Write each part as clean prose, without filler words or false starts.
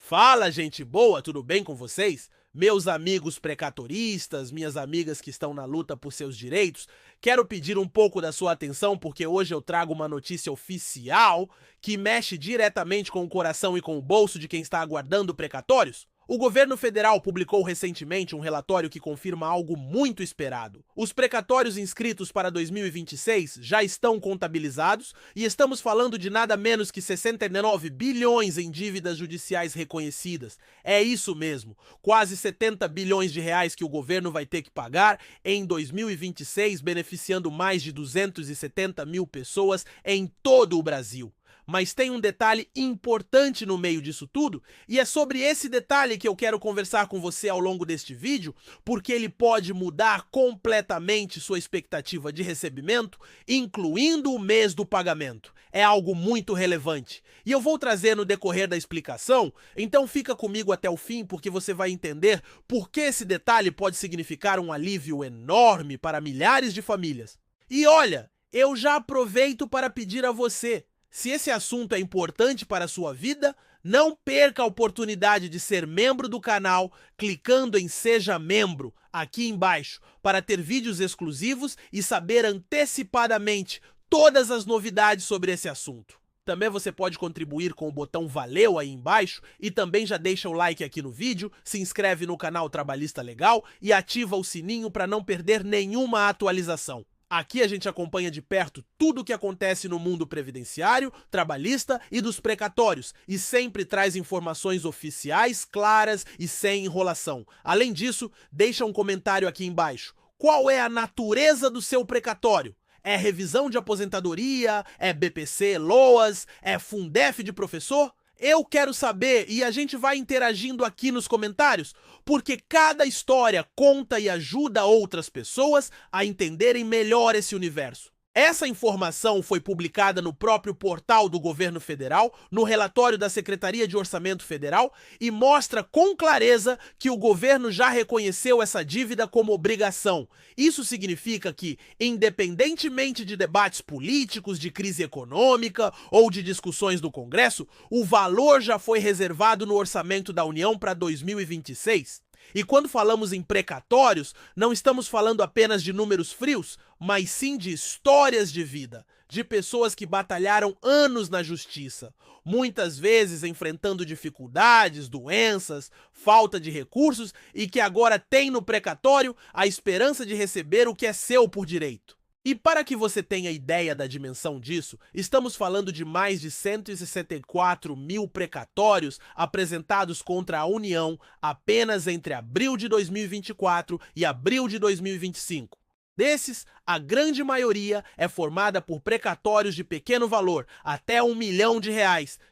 Fala, gente boa, tudo bem com vocês? Meus amigos precatoristas, minhas amigas que estão na luta por seus direitos, quero pedir um pouco da sua atenção porque hoje eu trago uma notícia oficial que mexe diretamente com o coração e com o bolso de quem está aguardando precatórios. O governo federal publicou recentemente um relatório que confirma algo muito esperado. Os precatórios inscritos para 2026 já estão contabilizados e estamos falando de nada menos que 69 bilhões em dívidas judiciais reconhecidas. É isso mesmo, quase 70 bilhões de reais que o governo vai ter que pagar em 2026, beneficiando mais de 270 mil pessoas em todo o Brasil. Mas tem um detalhe importante no meio disso tudo, e é sobre esse detalhe que eu quero conversar com você ao longo deste vídeo, porque ele pode mudar completamente sua expectativa de recebimento, incluindo o mês do pagamento. É algo muito relevante. E eu vou trazer no decorrer da explicação, então fica comigo até o fim, porque você vai entender por que esse detalhe pode significar um alívio enorme para milhares de famílias. E olha, eu já aproveito para pedir a você, se esse assunto é importante para a sua vida, não perca a oportunidade de ser membro do canal clicando em Seja Membro aqui embaixo para ter vídeos exclusivos e saber antecipadamente todas as novidades sobre esse assunto. Também você pode contribuir com o botão Valeu aí embaixo e também já deixa o like aqui no vídeo, se inscreve no canal Trabalhista Legal e ativa o sininho para não perder nenhuma atualização. Aqui a gente acompanha de perto tudo o que acontece no mundo previdenciário, trabalhista e dos precatórios e sempre traz informações oficiais, claras e sem enrolação. Além disso, deixa um comentário aqui embaixo. Qual é a natureza do seu precatório? É revisão de aposentadoria? É BPC, LOAS? É Fundef de professor? Eu quero saber e a gente vai interagindo aqui nos comentários, porque cada história conta e ajuda outras pessoas a entenderem melhor esse universo. Essa informação foi publicada no próprio portal do governo federal, no relatório da Secretaria de Orçamento Federal, e mostra com clareza que o governo já reconheceu essa dívida como obrigação. Isso significa que, independentemente de debates políticos, de crise econômica ou de discussões do Congresso, o valor já foi reservado no orçamento da União para 2026. E quando falamos em precatórios, não estamos falando apenas de números frios, mas sim de histórias de vida, de pessoas que batalharam anos na justiça, muitas vezes enfrentando dificuldades, doenças, falta de recursos e que agora têm no precatório a esperança de receber o que é seu por direito. E para que você tenha ideia da dimensão disso, estamos falando de mais de 164 mil precatórios apresentados contra a União apenas entre abril de 2024 e abril de 2025. Desses, a grande maioria é formada por precatórios de pequeno valor, até R$ 1 milhão,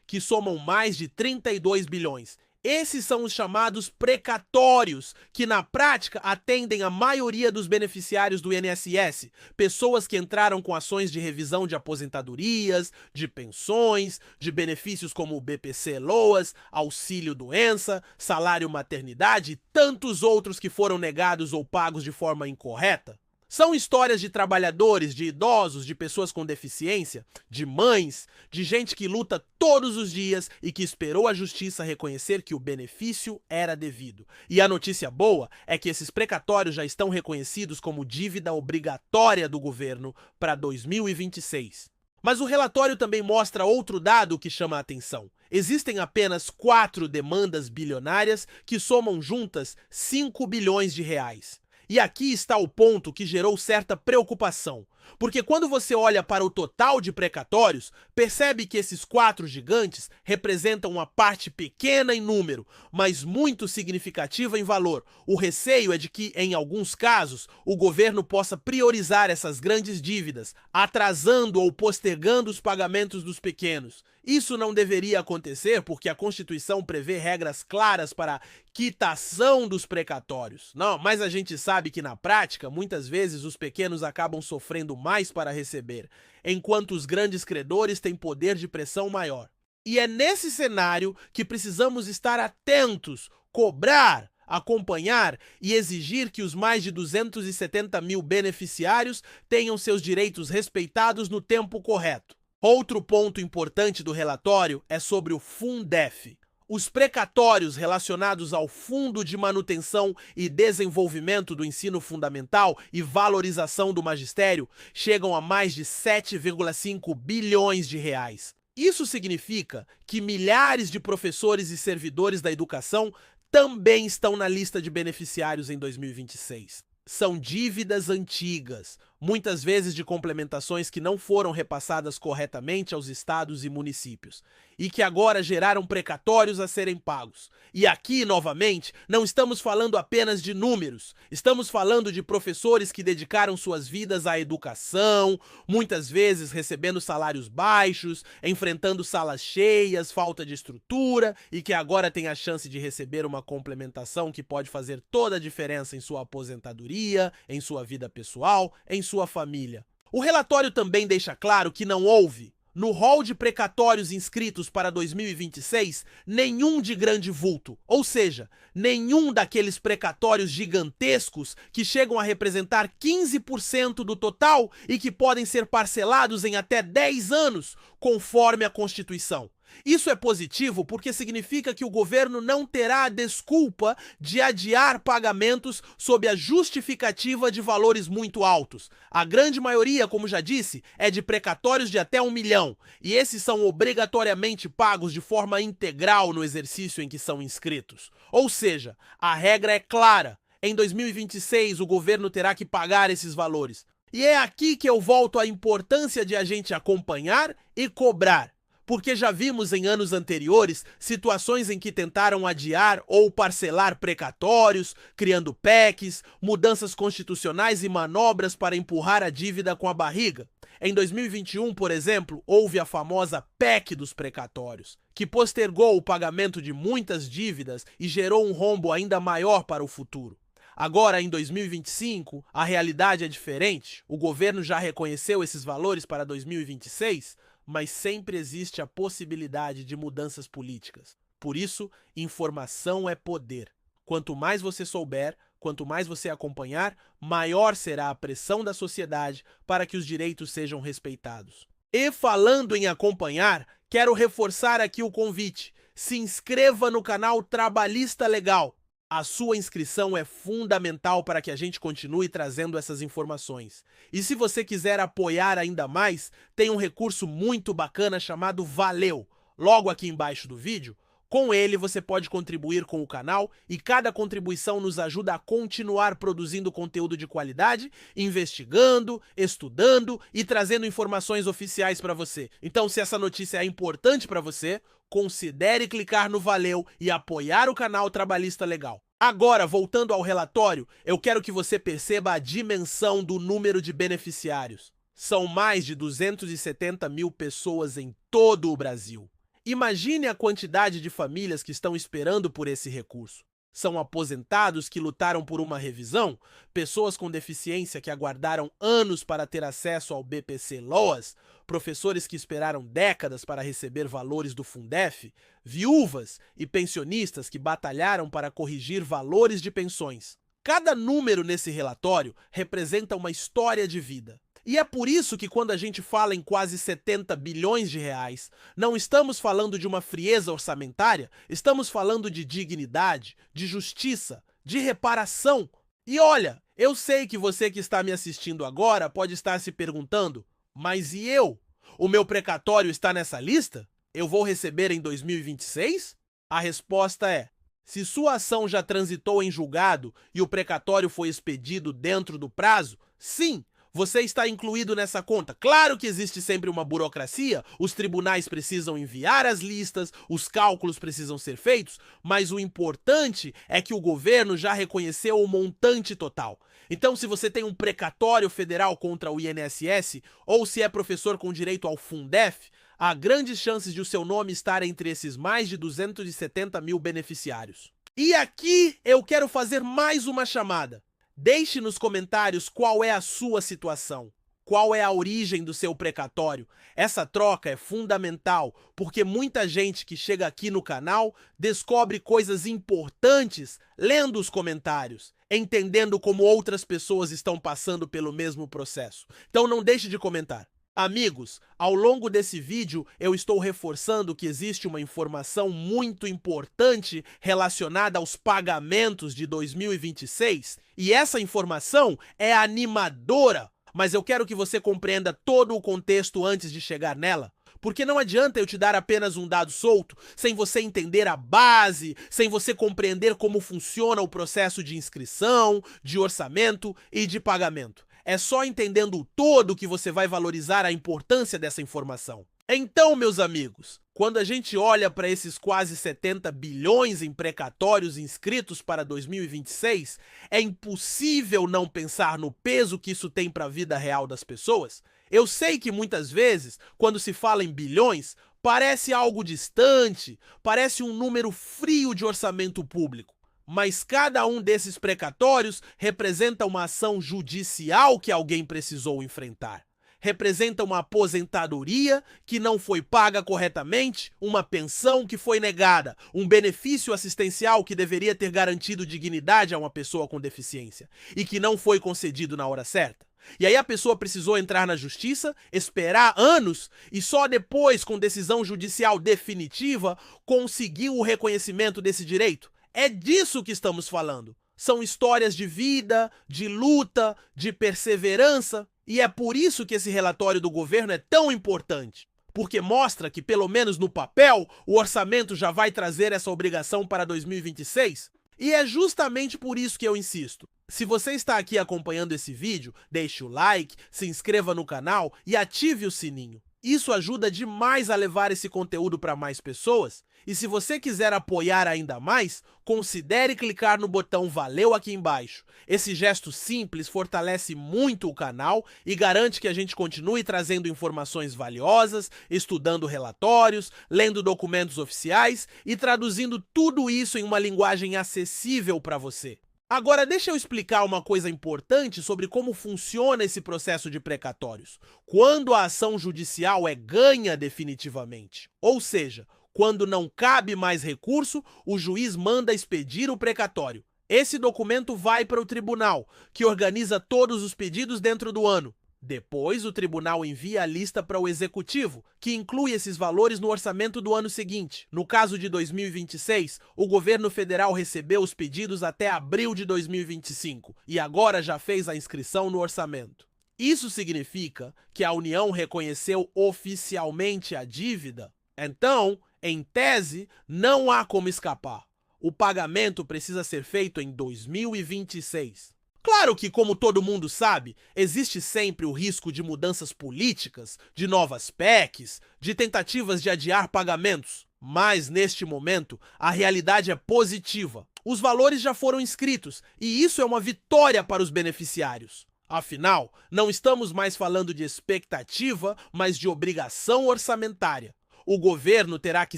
que somam mais de 32 bilhões. Esses são os chamados precatórios, que na prática atendem a maioria dos beneficiários do INSS, pessoas que entraram com ações de revisão de aposentadorias, de pensões, de benefícios como o BPC-LOAS, auxílio-doença, salário-maternidade e tantos outros que foram negados ou pagos de forma incorreta. São histórias de trabalhadores, de idosos, de pessoas com deficiência, de mães, de gente que luta todos os dias e que esperou a justiça reconhecer que o benefício era devido. E a notícia boa é que esses precatórios já estão reconhecidos como dívida obrigatória do governo para 2026. Mas o relatório também mostra outro dado que chama a atenção. Existem apenas 4 demandas bilionárias que somam juntas 5 bilhões de reais. E aqui está o ponto que gerou certa preocupação, porque quando você olha para o total de precatórios, percebe que esses 4 gigantes representam uma parte pequena em número, mas muito significativa em valor. O receio é de que, em alguns casos, o governo possa priorizar essas grandes dívidas, atrasando ou postergando os pagamentos dos pequenos. Isso não deveria acontecer porque a Constituição prevê regras claras para a quitação dos precatórios. Não, mas a gente sabe que na prática, muitas vezes os pequenos acabam sofrendo mais para receber, enquanto os grandes credores têm poder de pressão maior. E é nesse cenário que precisamos estar atentos, cobrar, acompanhar e exigir que os mais de 270 mil beneficiários tenham seus direitos respeitados no tempo correto. Outro ponto importante do relatório é sobre o Fundef. Os precatórios relacionados ao Fundo de Manutenção e Desenvolvimento do Ensino Fundamental e Valorização do Magistério chegam a mais de 7,5 bilhões de reais. Isso significa que milhares de professores e servidores da educação também estão na lista de beneficiários em 2026. São dívidas antigas, muitas vezes de complementações que não foram repassadas corretamente aos estados e municípios, e que agora geraram precatórios a serem pagos. E aqui, novamente, não estamos falando apenas de números, estamos falando de professores que dedicaram suas vidas à educação, muitas vezes recebendo salários baixos, enfrentando salas cheias, falta de estrutura, e que agora têm a chance de receber uma complementação que pode fazer toda a diferença em sua aposentadoria, em sua vida pessoal, em sua família. O relatório também deixa claro que não houve, no rol de precatórios inscritos para 2026, nenhum de grande vulto, ou seja, nenhum daqueles precatórios gigantescos que chegam a representar 15% do total e que podem ser parcelados em até 10 anos, conforme a Constituição. Isso é positivo porque significa que o governo não terá a desculpa de adiar pagamentos sob a justificativa de valores muito altos. A grande maioria, como já disse, é de precatórios de até 1 milhão, e esses são obrigatoriamente pagos de forma integral no exercício em que são inscritos. Ou seja, a regra é clara. Em 2026, o governo terá que pagar esses valores. E é aqui que eu volto à importância de a gente acompanhar e cobrar. Porque já vimos em anos anteriores situações em que tentaram adiar ou parcelar precatórios, criando PECs, mudanças constitucionais e manobras para empurrar a dívida com a barriga. Em 2021, por exemplo, houve a famosa PEC dos precatórios, que postergou o pagamento de muitas dívidas e gerou um rombo ainda maior para o futuro. Agora, em 2025, a realidade é diferente. O governo já reconheceu esses valores para 2026, mas sempre existe a possibilidade de mudanças políticas. Por isso, informação é poder. Quanto mais você souber, quanto mais você acompanhar, maior será a pressão da sociedade para que os direitos sejam respeitados. E falando em acompanhar, quero reforçar aqui o convite. Se inscreva no canal Trabalhista Legal. A sua inscrição é fundamental para que a gente continue trazendo essas informações. E se você quiser apoiar ainda mais, tem um recurso muito bacana chamado Valeu, logo aqui embaixo do vídeo. Com ele você pode contribuir com o canal e cada contribuição nos ajuda a continuar produzindo conteúdo de qualidade, investigando, estudando e trazendo informações oficiais para você. Então, se essa notícia é importante para você, considere clicar no Valeu e apoiar o canal Trabalhista Legal. Agora, voltando ao relatório, eu quero que você perceba a dimensão do número de beneficiários. São mais de 270 mil pessoas em todo o Brasil. Imagine a quantidade de famílias que estão esperando por esse recurso. São aposentados que lutaram por uma revisão, pessoas com deficiência que aguardaram anos para ter acesso ao BPC-Loas, professores que esperaram décadas para receber valores do Fundef, viúvas e pensionistas que batalharam para corrigir valores de pensões. Cada número nesse relatório representa uma história de vida. E é por isso que quando a gente fala em quase 70 bilhões de reais, não estamos falando de uma frieza orçamentária, estamos falando de dignidade, de justiça, de reparação. E olha, eu sei que você que está me assistindo agora pode estar se perguntando, mas e eu? O meu precatório está nessa lista? Eu vou receber em 2026? A resposta é: se sua ação já transitou em julgado e o precatório foi expedido dentro do prazo, sim, você está incluído nessa conta. Claro que existe sempre uma burocracia, os tribunais precisam enviar as listas, os cálculos precisam ser feitos, mas o importante é que o governo já reconheceu o montante total. Então, se você tem um precatório federal contra o INSS, ou se é professor com direito ao Fundef, há grandes chances de o seu nome estar entre esses mais de 270 mil beneficiários. E aqui eu quero fazer mais uma chamada. Deixe nos comentários qual é a sua situação, qual é a origem do seu precatório. Essa troca é fundamental, porque muita gente que chega aqui no canal descobre coisas importantes lendo os comentários, entendendo como outras pessoas estão passando pelo mesmo processo. Então não deixe de comentar. Amigos, ao longo desse vídeo eu estou reforçando que existe uma informação muito importante relacionada aos pagamentos de 2026 e essa informação é animadora, mas eu quero que você compreenda todo o contexto antes de chegar nela. Porque não adianta eu te dar apenas um dado solto, sem você entender a base, sem você compreender como funciona o processo de inscrição, de orçamento e de pagamento. É só entendendo o todo que você vai valorizar a importância dessa informação. Então, meus amigos, quando a gente olha para esses quase 70 bilhões em precatórios inscritos para 2026, é impossível não pensar no peso que isso tem para a vida real das pessoas. Eu sei que muitas vezes, quando se fala em bilhões, parece algo distante, parece um número frio de orçamento público. Mas cada um desses precatórios representa uma ação judicial que alguém precisou enfrentar. Representa uma aposentadoria que não foi paga corretamente, uma pensão que foi negada, um benefício assistencial que deveria ter garantido dignidade a uma pessoa com deficiência e que não foi concedido na hora certa. E aí a pessoa precisou entrar na justiça, esperar anos e só depois, com decisão judicial definitiva, conseguiu o reconhecimento desse direito. É disso que estamos falando. São histórias de vida, de luta, de perseverança. E é por isso que esse relatório do governo é tão importante. Porque mostra que, pelo menos no papel, o orçamento já vai trazer essa obrigação para 2026. E é justamente por isso que eu insisto. Se você está aqui acompanhando esse vídeo, deixe o like, se inscreva no canal e ative o sininho. Isso ajuda demais a levar esse conteúdo para mais pessoas. E se você quiser apoiar ainda mais, considere clicar no botão Valeu aqui embaixo. Esse gesto simples fortalece muito o canal e garante que a gente continue trazendo informações valiosas, estudando relatórios, lendo documentos oficiais e traduzindo tudo isso em uma linguagem acessível para você. Agora, deixa eu explicar uma coisa importante sobre como funciona esse processo de precatórios. Quando a ação judicial é ganha definitivamente, ou seja, quando não cabe mais recurso, o juiz manda expedir o precatório. Esse documento vai para o tribunal, que organiza todos os pedidos dentro do ano. Depois, o tribunal envia a lista para o executivo, que inclui esses valores no orçamento do ano seguinte. No caso de 2026, o governo federal recebeu os pedidos até abril de 2025 e agora já fez a inscrição no orçamento. Isso significa que a União reconheceu oficialmente a dívida. Então, em tese, não há como escapar. O pagamento precisa ser feito em 2026. Claro que, como todo mundo sabe, existe sempre o risco de mudanças políticas, de novas PECs, de tentativas de adiar pagamentos. Mas, neste momento, a realidade é positiva. Os valores já foram inscritos e isso é uma vitória para os beneficiários. Afinal, não estamos mais falando de expectativa, mas de obrigação orçamentária. O governo terá que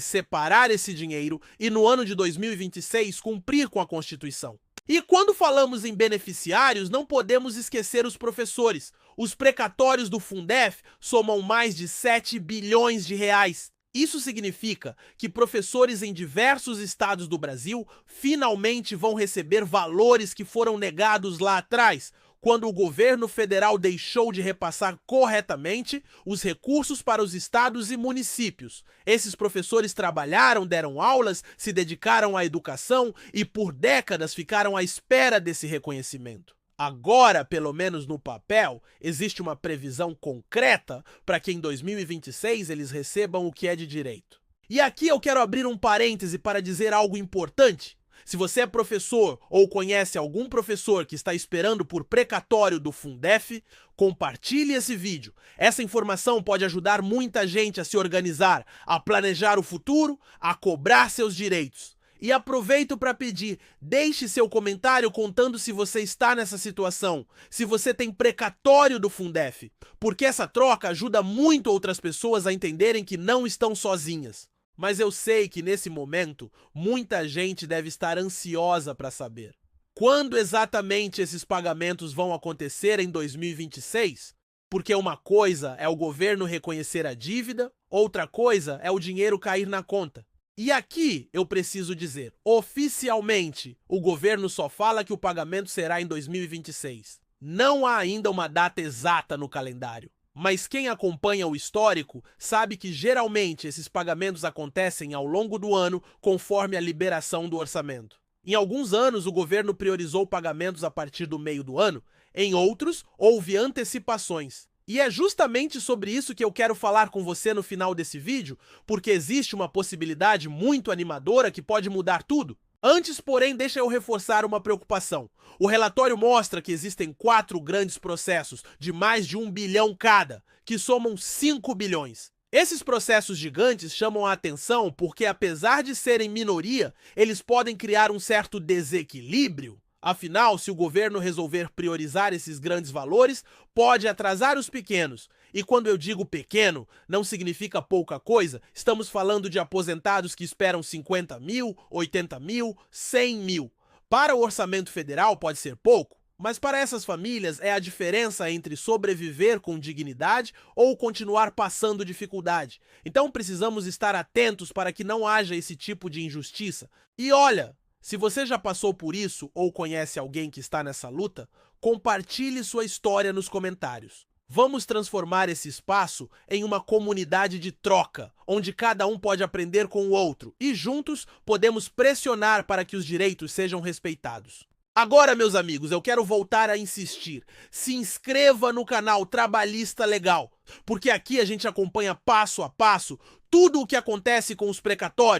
separar esse dinheiro e, no ano de 2026, cumprir com a Constituição. E quando falamos em beneficiários, não podemos esquecer os professores. Os precatórios do Fundef somam mais de 7 bilhões de reais. Isso significa que professores em diversos estados do Brasil finalmente vão receber valores que foram negados lá atrás, quando o governo federal deixou de repassar corretamente os recursos para os estados e municípios. Esses professores trabalharam, deram aulas, se dedicaram à educação e por décadas ficaram à espera desse reconhecimento. Agora, pelo menos no papel, existe uma previsão concreta para que em 2026 eles recebam o que é de direito. E aqui eu quero abrir um parêntese para dizer algo importante. Se você é professor ou conhece algum professor que está esperando por precatório do Fundef, compartilhe esse vídeo. Essa informação pode ajudar muita gente a se organizar, a planejar o futuro, a cobrar seus direitos. E aproveito para pedir, deixe seu comentário contando se você está nessa situação, se você tem precatório do Fundef, porque essa troca ajuda muito outras pessoas a entenderem que não estão sozinhas. Mas eu sei que nesse momento, muita gente deve estar ansiosa para saber. Quando exatamente esses pagamentos vão acontecer em 2026? Porque uma coisa é o governo reconhecer a dívida, outra coisa é o dinheiro cair na conta. E aqui eu preciso dizer, oficialmente, o governo só fala que o pagamento será em 2026. Não há ainda uma data exata no calendário. Mas quem acompanha o histórico sabe que geralmente esses pagamentos acontecem ao longo do ano conforme a liberação do orçamento. Em alguns anos, o governo priorizou pagamentos a partir do meio do ano, em outros, houve antecipações. E é justamente sobre isso que eu quero falar com você no final desse vídeo, porque existe uma possibilidade muito animadora que pode mudar tudo. Antes, porém, deixa eu reforçar uma preocupação. O relatório mostra que existem 4 grandes processos de mais de 1 bilhão cada, que somam 5 bilhões. Esses processos gigantes chamam a atenção porque, apesar de serem minoria, eles podem criar um certo desequilíbrio. Afinal, se o governo resolver priorizar esses grandes valores, pode atrasar os pequenos. E quando eu digo pequeno, não significa pouca coisa, estamos falando de aposentados que esperam 50 mil, 80 mil, 100 mil. Para o orçamento federal pode ser pouco, mas para essas famílias é a diferença entre sobreviver com dignidade ou continuar passando dificuldade. Então precisamos estar atentos para que não haja esse tipo de injustiça. E olha, se você já passou por isso ou conhece alguém que está nessa luta, compartilhe sua história nos comentários. Vamos transformar esse espaço em uma comunidade de troca, onde cada um pode aprender com o outro e juntos podemos pressionar para que os direitos sejam respeitados. Agora, meus amigos, eu quero voltar a insistir. Se inscreva no canal Trabalhista Legal, porque aqui a gente acompanha passo a passo tudo o que acontece com os precatórios.